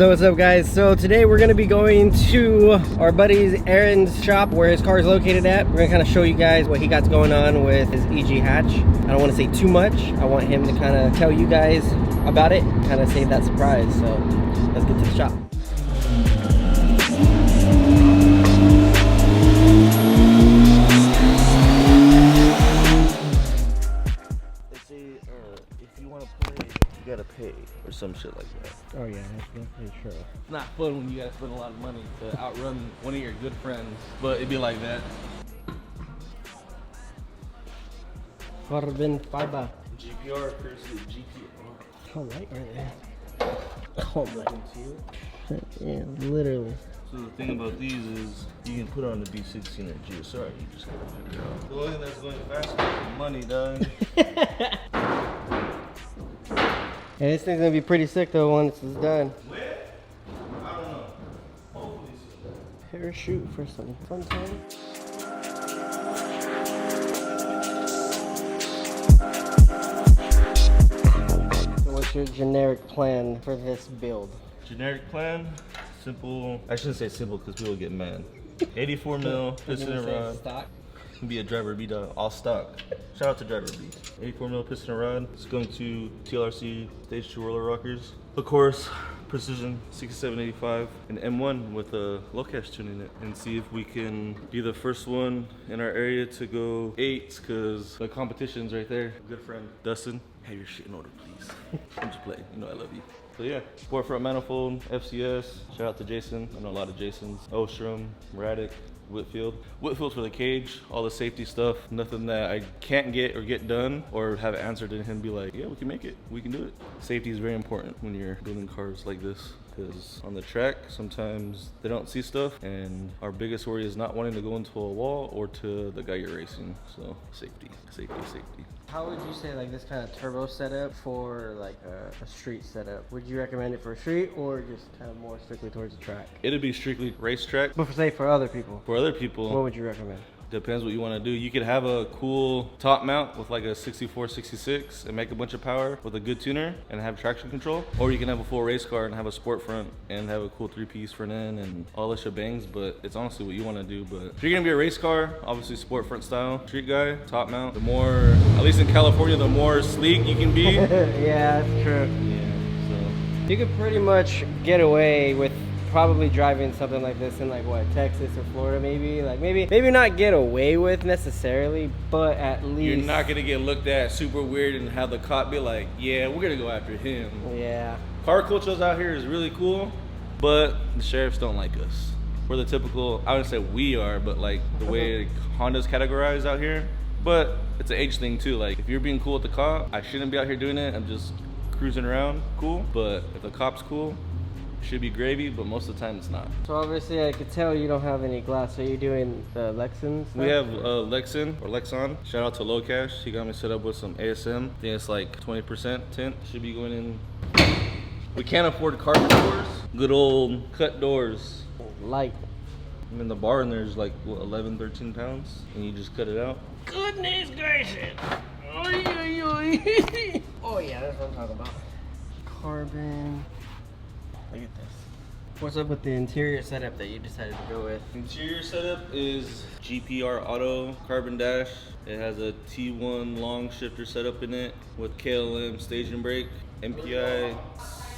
So what's up, guys? So today we're gonna be going to our buddy's Aaron's shop where his car is located at. We're gonna kind of show you guys what he got going on with his EG hatch. I don't want to say too much. I want him to kind of tell you guys about it, kind of save that surprise. So let's get to the shop. You gotta pay or some shit like that. Oh yeah, that's definitely true. It's not fun when you gotta spend a lot of money to outrun one of your good friends, but it'd be like that. Carbon fiber. GPR versus GPR. How light are they? Oh my. Yeah, literally. So the thing about these is you can put on the D16 or GSR. You just gotta figure it out. The only thing that's going faster is money, dog. Yeah, this thing's gonna be pretty sick though once it's done. When? I don't know. Hopefully soon. Parachute for some fun time. So what's your generic plan for this build? Generic plan, simple. I shouldn't say simple because people get mad. 84 mil, piston and rod. Stock? Be a driver B dog, all stock. Shout out to driver B. 84 mil piston and rod. It's going to TLRC stage 2 roller rockers. Of course, precision 6785 and M1 with a low cash tune in it, and see if we can be the first one in our area to go 8s because the competition's right there. Good friend Dustin, have your shit in order, please. I'm just playing. You know I love you. So yeah, sport front manifold, FCS. Shout out to Jason. I know a lot of Jasons. Ostrom, Raddick, Whitfield. Whitfield's for the cage, all the safety stuff. Nothing that I can't get or get done or have answered to him be like, yeah, we can make it. We can do it. Safety is very important when you're building cars like this, because on the track, sometimes they don't see stuff, and our biggest worry is not wanting to go into a wall or to the guy you're racing. So safety, safety, safety. How would you say like this kind of turbo setup for like a street setup? Would you recommend it for a street or just kind of more strictly towards the track? It'd be strictly racetrack. But say for other people. For other people, What would you recommend? depends what you want to do. You could have a cool top mount with like a 64, 66 and make a bunch of power with a good tuner and have traction control. Or you can have a full race car and have a sport front and have a cool 3-piece front end and all the shebangs, but it's honestly what you want to do. But if you're going to be a race car, obviously sport front style. Street guy, top mount. The more, at least in California, the more sleek you can be. Yeah, that's true. Yeah, so. You could pretty much get away with probably driving something like this in like what, Texas or Florida maybe? Like maybe not get away with necessarily, but at least You're not gonna get looked at super weird and have the cop be like, yeah, we're gonna go after him. Yeah. Car cultures out here is really cool, but the sheriffs don't like us. We're the typical, I wouldn't say we are, but like the way Honda's categorized out here. But it's an age thing too. Like if you're being cool with the cop, I shouldn't be out here doing it. I'm just cruising around, cool. But if the cop's cool, should be gravy, but most of the time it's not. So obviously I could tell you don't have any glass. Are you doing the Lexan stuff? We have Lexon. Shout out to Low Cash. He got me set up with some ASM. I think it's like 20% tint. Should be going in. We can't afford carbon doors. Good old cut doors. Light. I mean, the bar in there is like, what, 11, 13 pounds? And you just cut it out. Goodness gracious. Oh yeah, that's what I'm talking about. Carbon. Look at this. What's up with the interior setup that you decided to go with? Interior setup is GPR Auto Carbon Dash. It has a T1 long shifter setup in it with KLM staging brake, MPI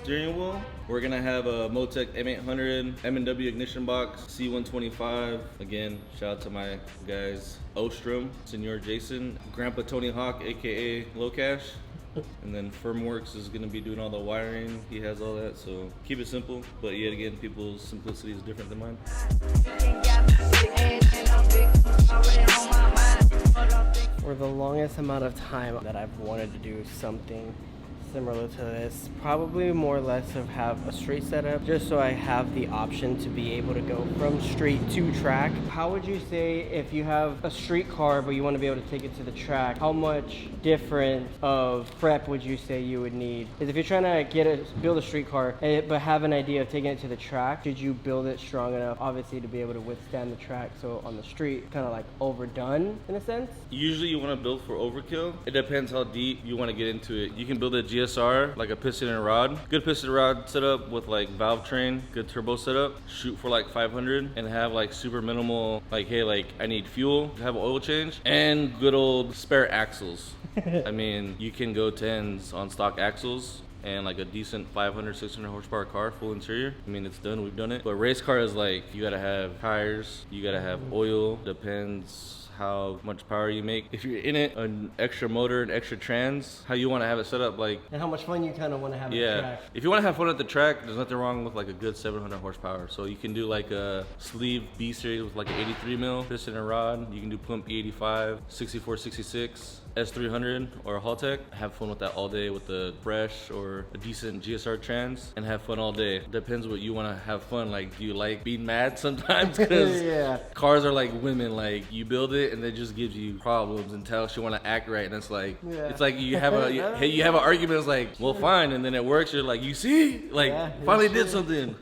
steering wheel. We're gonna have a Motec M800 M&W ignition box, C125. Again, shout out to my guys, Ostrom, Senor Jason, Grandpa Tony Hawk, AKA Low Cash. And then Firmworks is going to be doing all the wiring. He has all that, so keep it simple. But yet again, people's simplicity is different than mine. For the longest amount of time that I've wanted to do something similar to this, probably more or less have a street setup, just so I have the option to be able to go from street to track. How would you say if you have a street car but you want to be able to take it to the track, how much different of prep would you say you would need? Because if you're trying to build a street car but have an idea of taking it to the track, should you build it strong enough obviously to be able to withstand the track, so on the street kind of like overdone in a sense? Usually you want to build for overkill. It depends how deep you want to get into it. You can build a GS GSR, like a piston and rod. Good piston rod setup with like valve train, good turbo setup. Shoot for like 500 and have like super minimal, like, hey, like I need fuel, have an oil change, and good old spare axles. I mean, you can go 10s on stock axles and like a decent 500, 600 horsepower car, full interior. I mean, it's done, we've done it. But race car is like, you gotta have tires, you gotta have oil, depends how much power you make. If you're in it, an extra motor, an extra trans, how you wanna have it set up, like. And how much fun you kind of want to have at the Yeah, track. if you wanna have fun at the track, there's nothing wrong with like a good 700 horsepower. So you can do like a sleeve B series with like an 83 mil piston and rod. You can do pump E85, 64, 66. S300 or a Haltech, have fun with that all day with the fresh or a decent GSR trans and have fun all day. Depends what you want to have fun. Like, do you like being mad sometimes? Because Yeah. cars are like women, like you build it and it just gives you problems until you want to act right, and it's like, Yeah. it's like you have a you have an argument. It's like, well, fine, and then it works. You're like, you see, like Yeah, finally did something.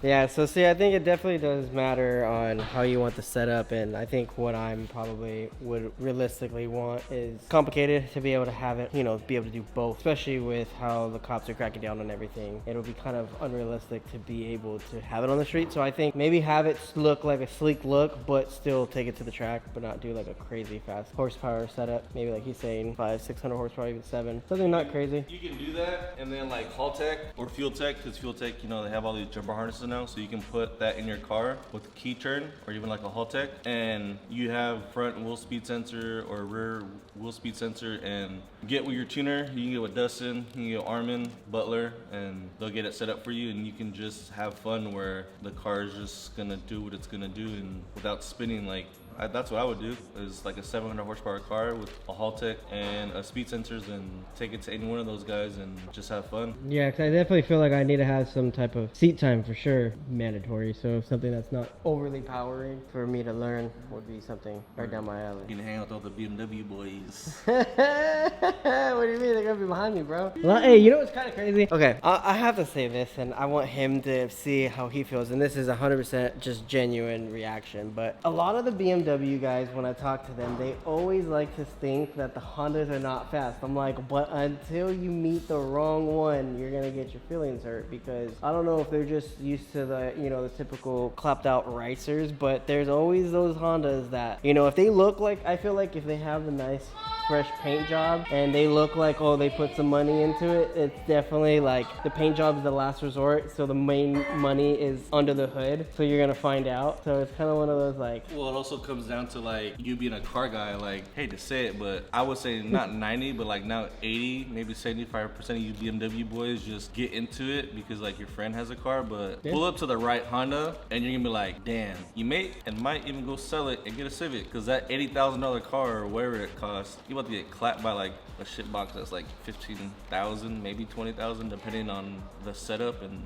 Yeah, so see, I think it definitely does matter on how you want the setup, and I think what I'm probably would realistically want is complicated to be able to have it, you know, be able to do both, especially with how the cops are cracking down on everything. It'll be kind of unrealistic to be able to have it on the street, so I think maybe have it look like a sleek look, but still take it to the track, but not do like a crazy fast horsepower setup. Maybe like he's saying 500-600 horsepower, even 7, something not crazy. You can do that, and then like Haltech or Fuel Tech, because Fuel Tech, you know, they have all these jumper harnesses now, so you can put that in your car with a key turn or even like a Haltech, and you have front wheel speed sensor or rear wheel speed sensor, and get with your tuner. You can get with Dustin, you can get with Armin, Butler, and they'll get it set up for you, and you can just have fun where the car is just gonna do what it's gonna do and without spinning. Like, that's what I would do, is like a 700 horsepower car with a Haltech and a speed sensors, and take it to any one of those guys and just have fun. Yeah, because I definitely feel like I need to have some type of seat time for sure, mandatory. So something that's not overly powering for me to learn would be something right down my alley. You can hang out with all the BMW boys. What do you mean? They're gonna be behind me, bro. Well, hey, you know what's kind of crazy? Okay, I have to say this, and I want him to see how he feels. And this is 100% just genuine reaction. But a lot of the BMW guys, when I talk to them, they always like to think that the Hondas are not fast. I'm like, but until you meet the wrong one, you're gonna get your feelings hurt, because I don't know if they're just used to the, you know, the typical clapped out racers, but there's always those Hondas that, you know, if they look like, I feel like if they have the nice fresh paint job and they look like, oh, they put some money into it, it's definitely like the paint job is the last resort, so the main money is under the hood, so you're gonna find out. So it's kind of one of those like, Well, it also comes down to like you being a car guy. Like, hate to say it, but I would say not 90, but like now 80, maybe 75% of you BMW boys just get into it because like your friend has a car. But Yeah. pull up to the right Honda and you're gonna be like, damn, you may and might even go sell it and get a Civic, because that $80,000 car or whatever it costs, you about to get clapped by like a shit box that's like 15,000, maybe 20,000, depending on the setup. And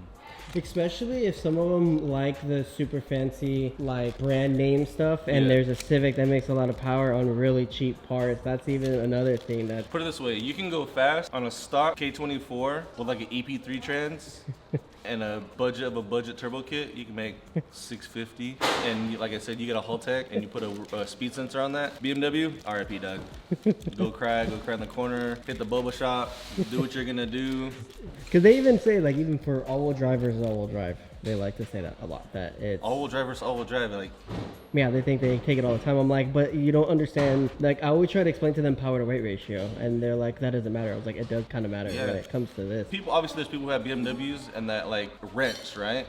especially if some of them like the super fancy like brand name stuff, and Yeah. there's a Civic that makes a lot of power on really cheap parts. That's even another thing that put it this way, you can go fast on a stock K24 with like an EP3 trans and a budget turbo kit. You can make 650, and like I said, you get a Haltech and you put a speed sensor on that. BMW, RIP, dog. Go cry in the corner, hit the boba shop, do what you're gonna do. because they even say, like, even for all-wheel drive versus all-wheel drive, they like to say that a lot, that it's All-wheel drive versus all-wheel drive, like, yeah, they think they take it all the time. I'm like, but you don't understand. Like, I always try to explain to them power to weight ratio, and they're like, that doesn't matter. I was like, it does kind of matter Yeah. when it comes to this. people, obviously there's people who have BMWs and that like rents, right?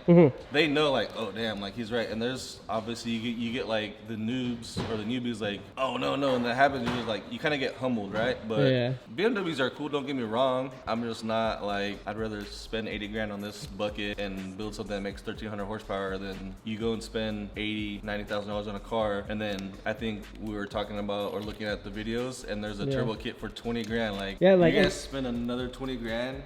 They know like, oh damn, like he's right. And there's obviously you get like the noobs or the newbies like, oh no, and that happens. You're just like, you kind of get humbled, right? But Yeah. BMWs are cool, don't get me wrong. I'm just not like, I'd rather spend 80 grand on this bucket and build something that makes 1,300 horsepower than you go and spend 80, $90,000 on a car. And then I think we were talking about or looking at the videos, and there's a Yeah. turbo kit for 20 grand. Like, Yeah, like, you guys spend another 20 grand.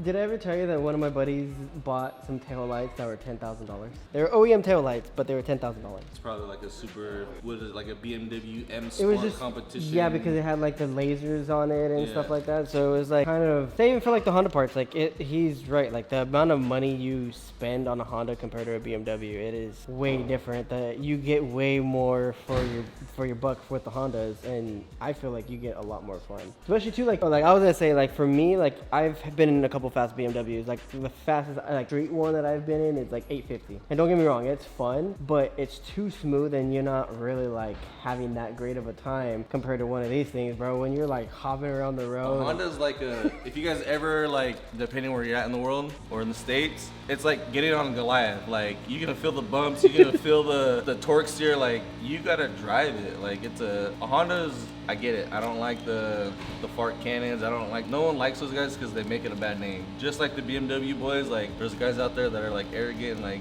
Did I ever tell you that one of my buddies bought some tail lights that were $10,000? They were OEM tail lights, but they were $10,000. It's probably like a super, what is it, like a BMW M It Sport was just competition. Yeah, because it had like the lasers on it and Yeah. stuff like that. So it was like kind of same even for like the Honda parts. Like he's right. Like the amount of money you spend on a Honda compared to a BMW, it is way different. That you get way more for your buck with the Hondas, and I feel like you get a lot more fun. Especially too, like I was gonna say, like for me, like I've been in a couple fast BMWs. Like the fastest like street one that I've been in is like 850. And don't get me wrong, it's fun, but it's too smooth, and you're not really like having that great of a time compared to one of these things, bro. When you're like hopping around the road. Honda's like a, if you guys ever like, depending where you're at in the world or in the States, it's like getting on Goliath. Like you're gonna feel the bumps, you're gonna feel the torque steer. Like you gotta drive it. Like it's a Honda's. I get it. I don't like the fart cannons. I don't like. No one likes those guys because they make it a bad name. Just like the BMW boys. Like there's guys out there that are like arrogant. And, like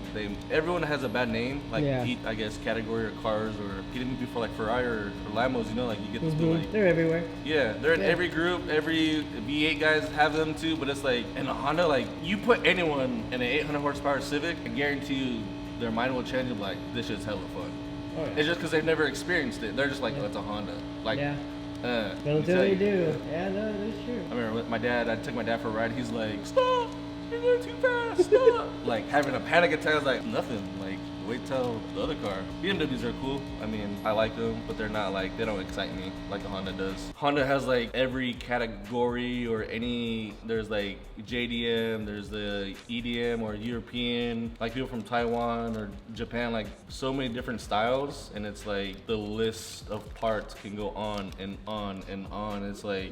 everyone has a bad name. Like each, I guess, category or cars or even before like Ferrari or Lambos. You know, like you get this like they're everywhere. Yeah, they're in every group. Every V8 guys have them too. But it's like in a Honda, like you put anyone in an 800 horsepower Civic, I guarantee you their mind will change. And like this shit's hella fun. Oh, yeah. It's just because they've never experienced it. They're just like, oh, it's a Honda. Like, until they do. Yeah, no, that's true. I remember with my dad, I took my dad for a ride. He's like, stop! You're going too fast, stop! Like having a panic attack. I was like, nothing. Like, wait till the other car. BMWs are cool. I mean, I like them, but they're not like, they don't excite me like a Honda does. Honda has like every category or any, there's like JDM, there's the EDM or European, like people from Taiwan or Japan, like so many different styles. And it's like the list of parts can go on and on and on. It's like,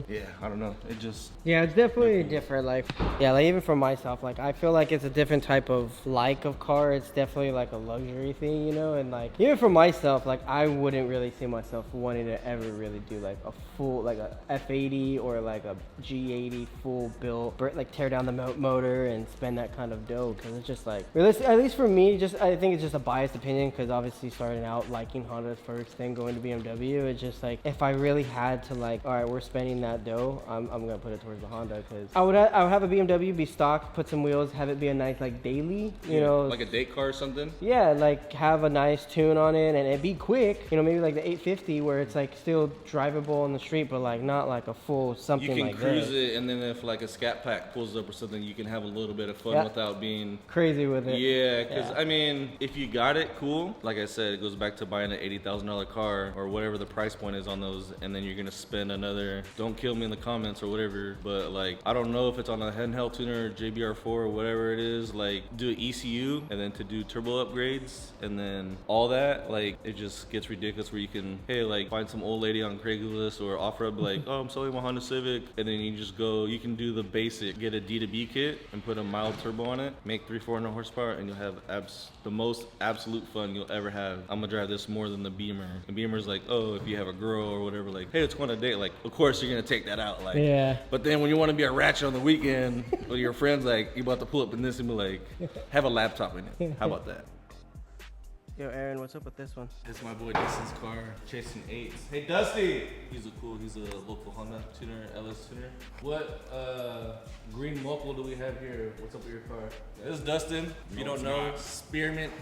yeah, I don't know. It just. Yeah, it's definitely different. Like, yeah, like even for myself, like I feel like it's a different type of of car. It's definitely like a luxury thing, you know. And like even for myself, like I wouldn't really see myself wanting to ever really do like a full like a F80 or like a G80 full built, like tear down the motor and spend that kind of dough, because it's just like at least for me, just I think it's just a biased opinion, because obviously starting out liking Honda first, then going to BMW, it's just like if I really had to like, all right, we're spending that dough, I'm gonna put it towards the Honda, because I would have a BMW be stock, put some wheels, have it be a nice like daily, you know, like a date car or something. Yeah, like have a nice tune on it and it be quick, you know, maybe like the 850 where it's like still drivable on the street, but like not like a full something like You can cruise it, and then if like a scat pack pulls up or something, you can have a little bit of fun without being crazy with it. Yeah, because I mean, if you got it, cool. Like I said, it goes back to buying an $80,000 car or whatever the price point is on those, and then you're gonna spend another. Don't kill me in the comments or whatever, but like I don't know if it's on a handheld tuner or JBR4 or whatever it is. Like do an ECU and then to do turbo upgrades and then all that, like it just gets ridiculous where you can, hey, like find some old lady on Craigslist or offer up like, oh, I'm selling my Honda Civic, and then you just go, you can do the basic, get a D2B kit and put a mild turbo on it, make 300-400 horsepower, and you'll have the most absolute fun you'll ever have. I'm gonna drive this more than the Beamer. And Beamer's like, oh, if you have a girl or whatever, like, hey, let's go on a date, like of course you're gonna take that out, like, yeah. But then when you want to be a ratchet on the weekend with your friends, like you about to pull up in this and be like, have a laptop in it. How about that? Yo, Aaron, what's up with this one? It's my boy Dustin's car, chasing 8s. Hey, Dusty! He's a local Honda tuner, LS tuner. What green local do we have here? What's up with your car? This is Dustin. If you don't know, Spearmint,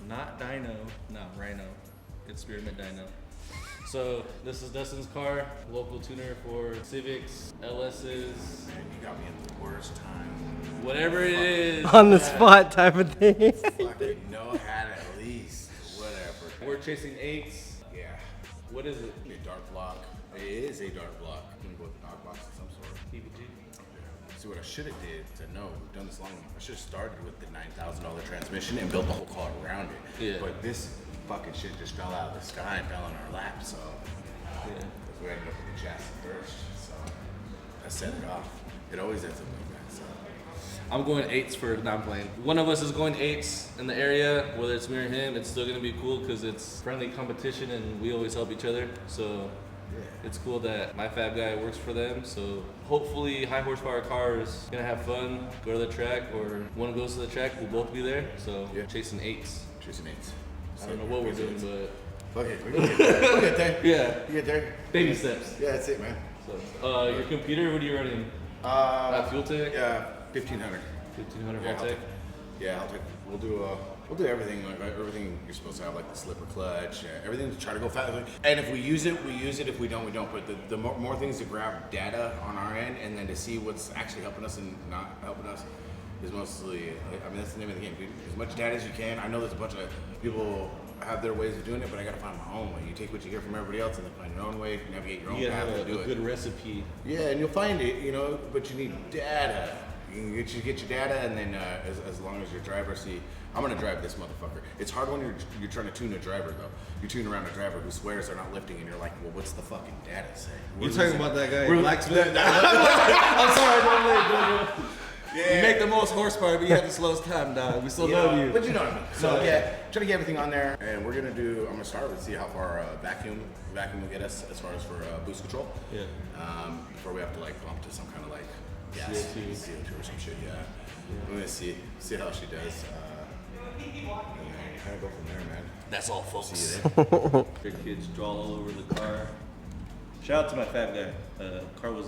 not Dyno, not Rhino. It's Spearmint Dyno. So this is Dustin's car, local tuner for Civics, LS's. Man, you got me at the worst time. Whatever it is. On the spot type of thing. Fucking no hat at least. Whatever. We're chasing 8s. Yeah. What is it? A dark block. It is a dark block. I'm gonna go with the dog box of some sort. PPG. See what I should have did to know we've done this long enough. I should have started with the $9,000 transmission and built the whole car around it. Yeah. But this fucking shit just fell out of the sky and fell in our lap, so we ended up with the chassis first. So that set it off. It always ends up like that. So I'm going 8s for non-playing. One of us is going 8s in the area, whether it's me or him. It's still gonna be cool because it's friendly competition and we always help each other. So it's cool that my fab guy works for them. So hopefully high horsepower cars gonna have fun, go to the track, or one goes to the track, we'll both be there. So chasing 8s. chasing 8s. I don't know what we're doing, but fuck it, we'll get there. We'll get there. yeah, You get there. baby steps. Yeah, that's it, man. So, your computer, what are you running? Fuel Tech? Yeah, 1500. 1500 Yeah, Fuel Tech? I'll take. We'll do everything like everything you're supposed to have, like the slipper clutch, everything to try to go fast. And if we use it, we use it. If we don't, we don't. But the more things to grab data on our end, and then to see what's actually helping us and not helping us, is mostly. I mean, that's the name of the game. As much data as you can. I know there's a bunch of people have their ways of doing it, but I gotta find my own way. You take what you hear from everybody else and then find your own way, navigate your own You gotta path have and do a it. good recipe. Yeah, and you'll find it, you know, but you need data. You can get your data, and then as long as your driver, see, I'm gonna drive this motherfucker. It's hard when you're trying to tune a driver though. You tune around a driver who swears they're not lifting, and you're like, well, what's the fucking data say? You're talking about that guy, We're- Blacksmith? I'm sorry, don't. Yeah. You make the most horsepower, but you have the slowest time, dog. We still love you. But you know what I mean. So yeah, try to get everything on there, and we're gonna do. I'm gonna start with see how far vacuum will get us as far as for boost control. Yeah. Before we have to like bump to some kind of like gas, CO2 or some shit. Yeah. I'm gonna see how she does. And then kind of go from there, man. That's all, folks. See you there. Your kids draw all over the car. Shout out to my fat guy. Car was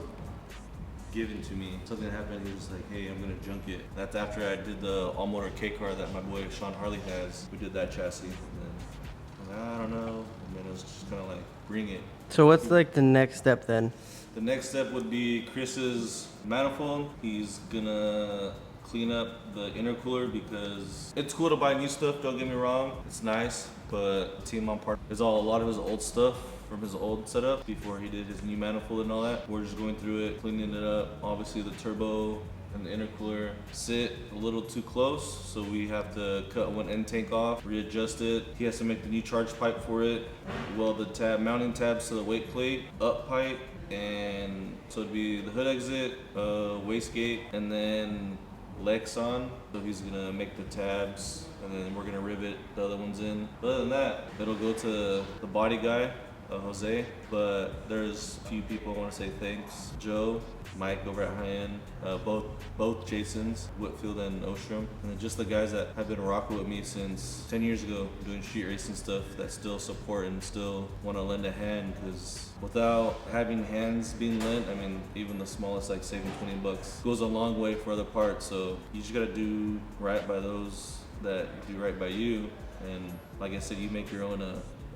given to me. Something happened. He was like, "Hey, I'm gonna junk it." That's after I did the all-motor K car that my boy Sean Harley has. We did that chassis. And then I was like, I don't know. And then it was just kind of like, bring it. So what's like the next step then? The next step would be Chris's manifold. He's gonna clean up the intercooler because it's cool to buy new stuff, don't get me wrong. It's nice, but the team on part is a lot of his old stuff from his old setup before he did his new manifold and all that. We're just going through it, cleaning it up. Obviously the turbo and the intercooler sit a little too close, so we have to cut one end tank off, readjust it. He has to make the new charge pipe for it, weld the mounting tabs to the weight plate, up pipe, and so it'd be the hood exit, wastegate, and then Lexon. So he's gonna make the tabs, and then we're gonna rivet the other ones in. But other than that, it'll go to the body guy, Jose. But there's a few people I want to say thanks. Joe, Mike over at High End, both Jasons, Whitfield and Ostrom, and then just the guys that have been rocking with me since 10 years ago, doing street racing stuff, that still support and still want to lend a hand, because without having hands being lent, I mean, even the smallest, like saving $20 goes a long way for other parts. So you just gotta do right by those that do right by you, and like I said, you make your own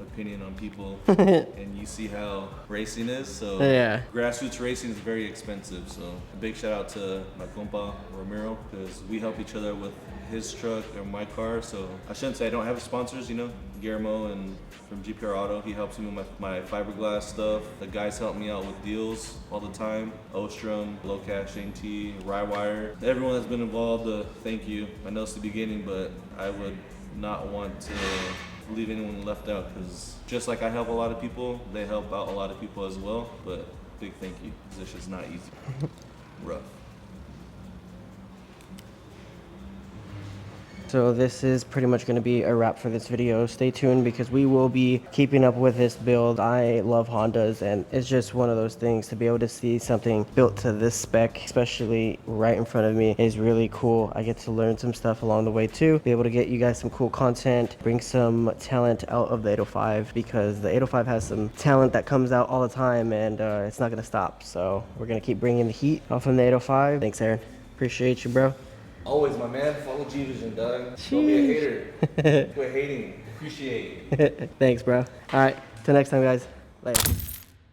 opinion on people and you see how racing is. So Yeah. grassroots racing is very expensive, so a big shout out to my compa Ramiro, because we help each other with his truck or my car. So I shouldn't say I don't have sponsors, you know. Guillermo and from GPR Auto, he helps me with my fiberglass stuff. The guys help me out with deals all the time. Ostrom, Low Cash, NT, Rywire, everyone that's been involved, thank you. I know it's the beginning, but I would not want to leave anyone left out, because just like I help a lot of people, they help out a lot of people as well. But big thank you, because this shit's not easy. Rough. So this is pretty much going to be a wrap for this video. Stay tuned because we will be keeping up with this build. I love Hondas, and it's just one of those things to be able to see something built to this spec, especially right in front of me, is really cool. I get to learn some stuff along the way too, be able to get you guys some cool content, bring some talent out of the 805, because the 805 has some talent that comes out all the time, and it's not going to stop. So we're going to keep bringing the heat off from the 805. Thanks, Aaron. Appreciate you, bro. Always, my man. Follow G-Vision, dog. Don't be a hater. Quit hating. Appreciate. Thanks, bro. All right. Till next time, guys. Later.